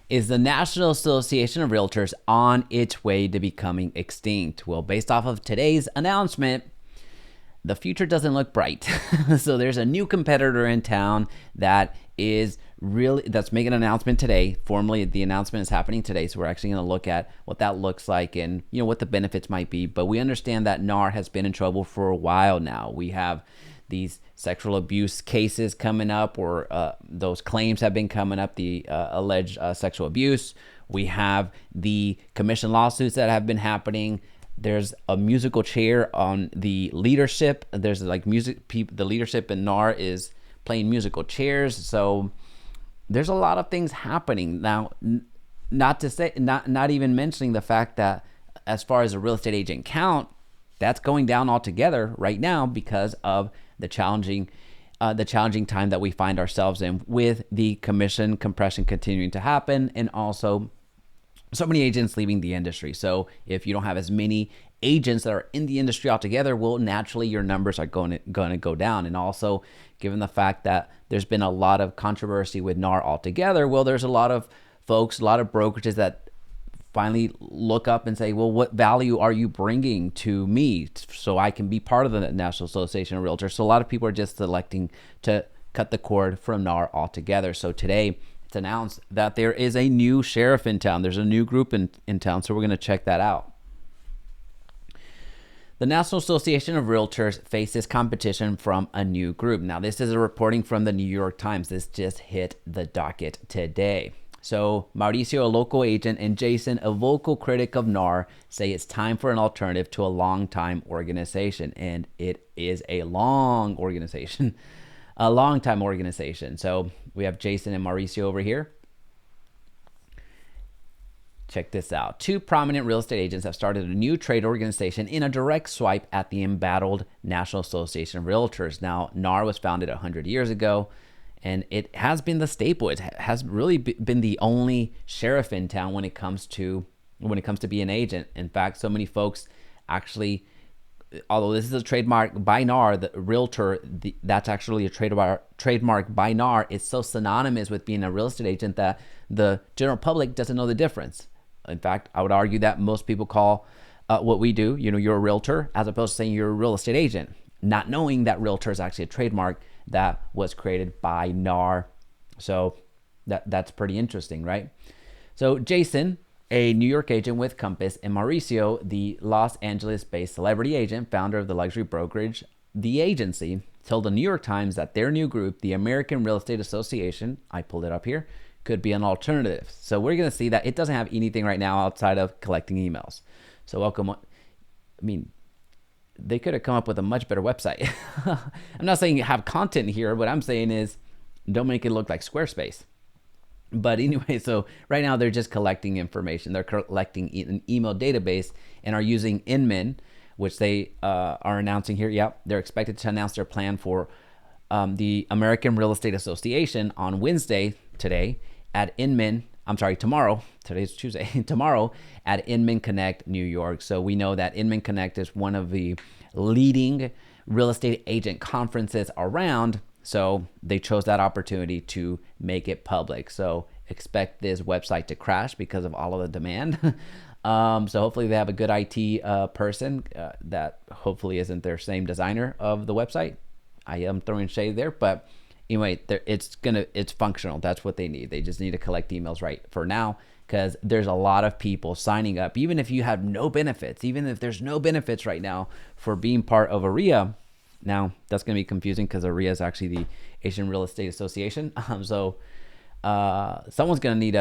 Is the National Association of Realtors on its way to becoming extinct? Well, based off of today's announcement, the future doesn't look bright. So there's a new competitor in town that's making an announcement today. Formally, the announcement is happening today. So we're actually going to look at what that looks like and what the benefits might be. But we understand that NAR has been in trouble for a while now. We have these sexual abuse cases coming up, or those claims have been coming up, the alleged sexual abuse. We have the commission lawsuits that have been happening. There's a musical chair on the leadership. There's like the leadership in NAR is playing musical chairs. So there's a lot of things happening now. Not even mentioning the fact that as far as a real estate agent count, that's going down altogether right now because of the challenging time that we find ourselves in, with the commission compression continuing to happen, and also so many agents leaving the industry. So if you don't have as many agents that are in the industry altogether, well, naturally your numbers are going to go down. And also, given the fact that there's been a lot of controversy with NAR altogether, well, there's a lot of folks, a lot of brokerages that finally look up and say, well, what value are you bringing to me so I can be part of the National Association of Realtors? So a lot of people are just electing to cut the cord from NAR altogether. So today it's announced that there is a new sheriff in town. There's a new group in town. So we're going to check that out. The National Association of Realtors faces competition from a new group. Now, this is a reporting from the New York Times. This just hit the docket today. So Mauricio, a local agent, and Jason, a vocal critic of NAR, say it's time for an alternative to a long-time organization. And it is a long organization, a long-time organization. So we have Jason and Mauricio over here. Check this out. Two prominent real estate agents have started a new trade organization in a direct swipe at the embattled National Association of Realtors. Now, NAR was founded 100 years ago, and it has been the staple. It has really been the only sheriff in town when it comes to being an agent. In fact, so many folks actually, although this is a trademark by NAR, the realtor, that's actually a trademark by NAR. It's so synonymous with being a real estate agent that the general public doesn't know the difference. In fact, I would argue that most people call what we do, you're a realtor, as opposed to saying you're a real estate agent, not knowing that realtor is actually a trademark that was created by NAR. So that's pretty interesting, right? So Jason, a New York agent with Compass, and Mauricio, the Los Angeles-based celebrity agent, founder of the luxury brokerage The Agency, told the New York Times that their new group, the American Real Estate Association, I pulled it up here, could be an alternative. So we're going to see that it doesn't have anything right now outside of collecting emails. So welcome. I mean, they could have come up with a much better website. I'm not saying you have content here. What I'm saying is don't make it look like Squarespace. But anyway, so right now they're just collecting information. They're collecting an email database and are using Inman, which they are announcing here. Yep, they're expected to announce their plan for the American Real Estate Association on Wednesday today at tomorrow. Today's Tuesday. Tomorrow at Inman Connect, New York. So we know that Inman Connect is one of the leading real estate agent conferences around. So they chose that opportunity to make it public. So expect this website to crash because of all of the demand. So hopefully they have a good IT person that hopefully isn't their same designer of the website. I am throwing shade there, but anyway, it's functional. That's what they need. They just need to collect emails right for now, because there's a lot of people signing up, even if you have no benefits, even if there's no benefits right now for being part of A.R.E.A. Now that's going to be confusing because A.R.E.A is actually the Asian Real Estate Association. So someone's going to need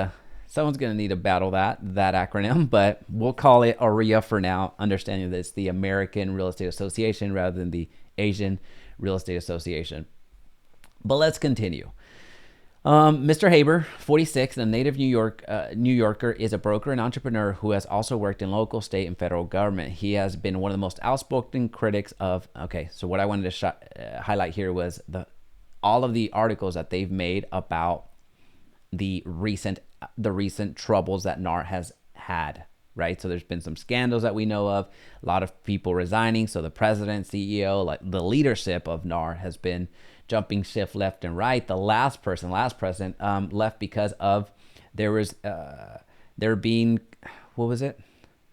to battle that acronym, but we'll call it A.R.E.A for now, understanding that it's the American Real Estate Association rather than the Asian Real Estate Association. But let's continue. Mr. Haber, 46, and a native New Yorker, is a broker and entrepreneur who has also worked in local, state, and federal government. He has been one of the most outspoken critics of. Okay, so what I wanted to highlight here was all of the articles that they've made about the recent troubles that NAR has had. Right, so there's been some scandals that we know of, a lot of people resigning. So the president, CEO, like the leadership of NAR has been jumping shift left and right. The last president left because of there was they're being, what was it?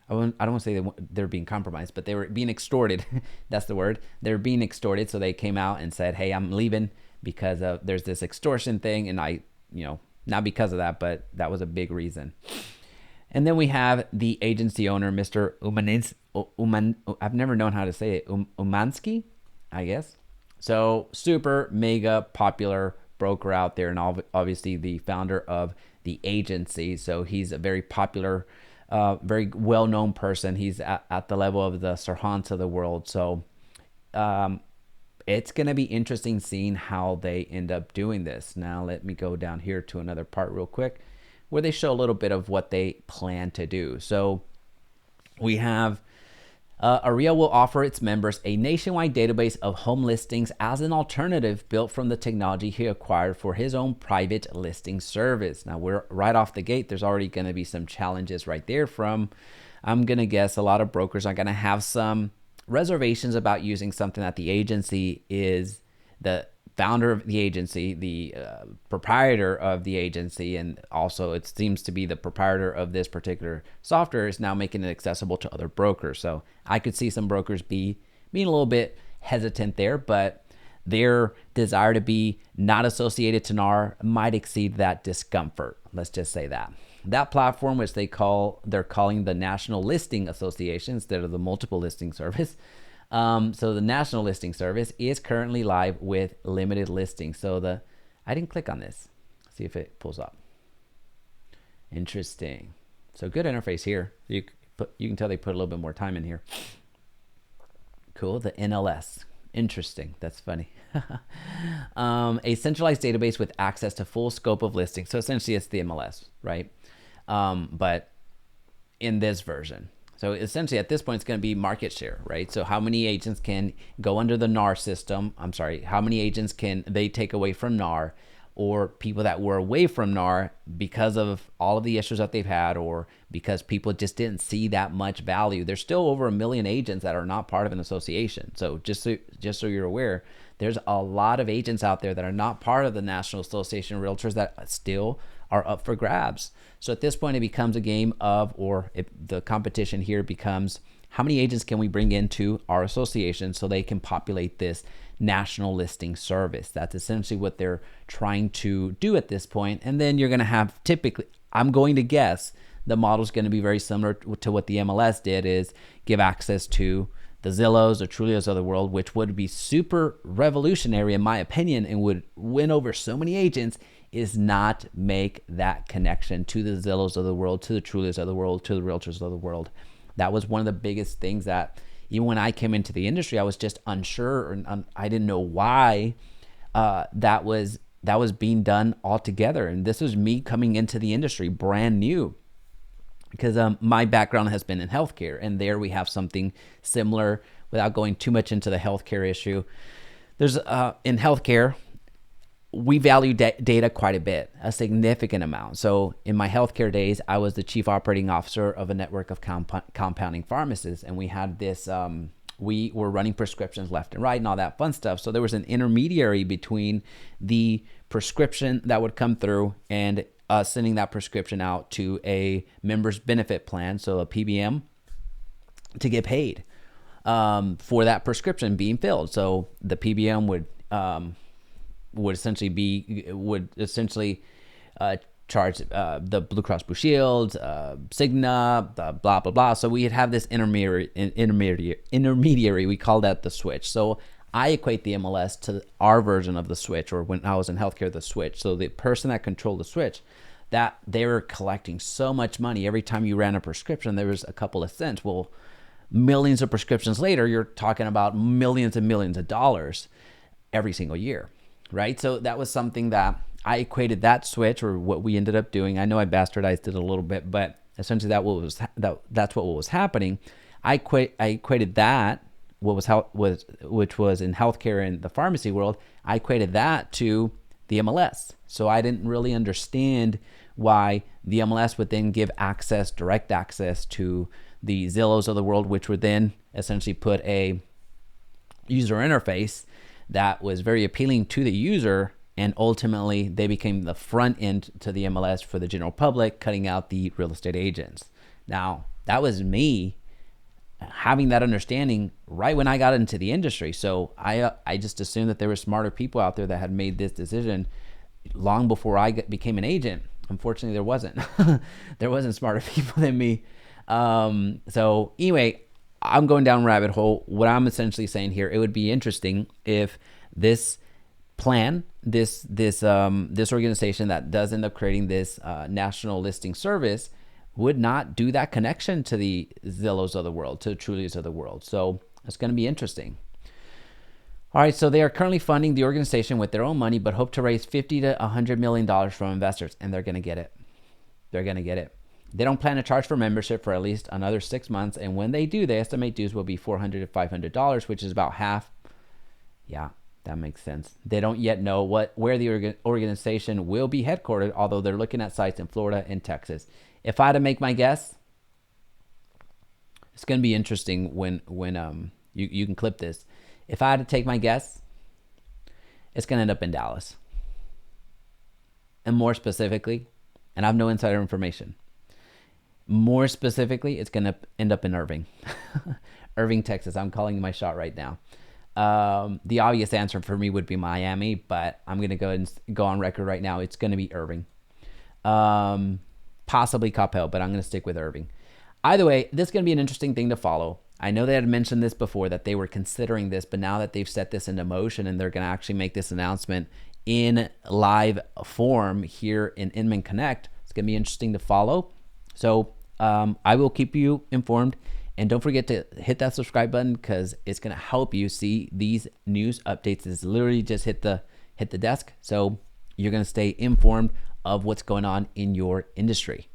I don't want to say they're being compromised, but they were being extorted. That's the word. They're being extorted. So they came out and said, hey, I'm leaving because there's this extortion thing. And not because of that, but that was a big reason. And then we have the agency owner, Mr. I've never known how to say it. Umansky, I guess. So super mega popular broker out there, and obviously the founder of the agency. So he's a very popular, very well-known person. He's at the level of the Serhants of the world. So it's going to be interesting seeing how they end up doing this. Now let me go down here to another part real quick where they show a little bit of what they plan to do. So we have A.R.E.A will offer its members a nationwide database of home listings as an alternative built from the technology he acquired for his own private listing service. Now, we're right off the gate. There's already going to be some challenges right there from, I'm going to guess, a lot of brokers are going to have some reservations about using something that the agency is the founder of the agency, the proprietor of the agency, and also it seems to be the proprietor of this particular software is now making it accessible to other brokers. So I could see some brokers being a little bit hesitant there, but their desire to be not associated to NAR might exceed that discomfort. Let's just say that. That platform, which they're calling the National Listing Association instead of the Multiple Listing Service. So the National Listing Service is currently live with limited listings. So I didn't click on this. See if it pulls up. Interesting. So good interface here. You can tell they put a little bit more time in here. Cool. The NLS. Interesting. That's funny. A centralized database with access to full scope of listings. So essentially it's the MLS, right? But in this version. So essentially at this point, it's going to be market share, right? So how many agents can go under the NAR system? I'm sorry, how many agents can they take away from NAR, or people that were away from NAR because of all of the issues that they've had, or because people just didn't see that much value. There's still over 1 million agents that are not part of an association. So just so you're aware, there's a lot of agents out there that are not part of the National Association of Realtors that still are up for grabs. So at this point, it becomes a game of, the competition here becomes, how many agents can we bring into our association so they can populate this national listing service? That's essentially what they're trying to do at this point. And then you're going to have, typically, I'm going to guess, the model is going to be very similar to what the MLS did, is give access to the Zillows or Trulios of the world, which would be super revolutionary in my opinion and would win over so many agents, is not make that connection to the Zillows of the world, to the Trulios of the world, to the Realtors of the world. That was one of the biggest things that even when I came into the industry, I was just unsure, and I didn't know why that was being done altogether. And this was me coming into the industry brand new, because my background has been in healthcare, and there we have something similar. Without going too much into the healthcare issue, there's in healthcare, we value data quite a bit, a significant amount. So in my healthcare days, I was the chief operating officer of a network of compounding pharmacies, and we had this, we were running prescriptions left and right and all that fun stuff. So there was an intermediary between the prescription that would come through and sending that prescription out to a member's benefit plan, so a PBM, to get paid for that prescription being filled. So the PBM would essentially charge the Blue Cross Blue Shield, Cigna, blah blah blah. So we'd have this intermediary. We call that the switch. So I equate the MLS to our version of the switch, or when I was in healthcare, the switch. So the person that controlled the switch, that they were collecting so much money every time you ran a prescription. There was a couple of cents. Well, millions of prescriptions later, you're talking about millions and millions of dollars every single year. Right? So that was something that I equated that switch, or what we ended up doing. I know I bastardized it a little bit, but essentially that's what was happening. I equated that, which was in healthcare and the pharmacy world, I equated that to the MLS. So I didn't really understand why the MLS would then give direct access to the Zillows of the world, which would then essentially put a user interface that was very appealing to the user And ultimately, they became the front end to the MLS for the general public, cutting out the real estate agents. Now, that was me having that understanding right when I got into the industry. So I just assumed that there were smarter people out there that had made this decision long before I became an agent. Unfortunately, there wasn't. There wasn't smarter people than me. So anyway, I'm going down a rabbit hole. What I'm essentially saying here, it would be interesting if this plan, this organization that does end up creating this national listing service would not do that connection to the Zillows of the world, to the Trulias of the world. So it's going to be interesting. All right, so they are currently funding the organization with their own money, but hope to raise $50 to $100 million from investors, and they're going to get it. They're going to get it. They don't plan to charge for membership for at least another 6 months, and when they do, they estimate dues will be $400 to $500, which is about half. Yeah, that makes sense. They don't yet know where the organization will be headquartered, although they're looking at sites in Florida and Texas. If I had to make my guess, it's going to be interesting when you can clip this. If I had to take my guess, it's going to end up in Dallas. And more specifically, and I have no insider information, more specifically, it's going to end up in Irving. Irving, Texas. I'm calling my shot right now. The obvious answer for me would be Miami, but I'm going to go ahead and go on record right now. It's going to be Irving. Possibly Coppell, but I'm going to stick with Irving. Either way, this is going to be an interesting thing to follow. I know they had mentioned this before, that they were considering this, but now that they've set this into motion and they're going to actually make this announcement in live form here in Inman Connect, it's going to be interesting to follow. So I will keep you informed. And don't forget to hit that subscribe button, because it's going to help you see these news updates. It's literally just hit the desk. So you're going to stay informed of what's going on in your industry.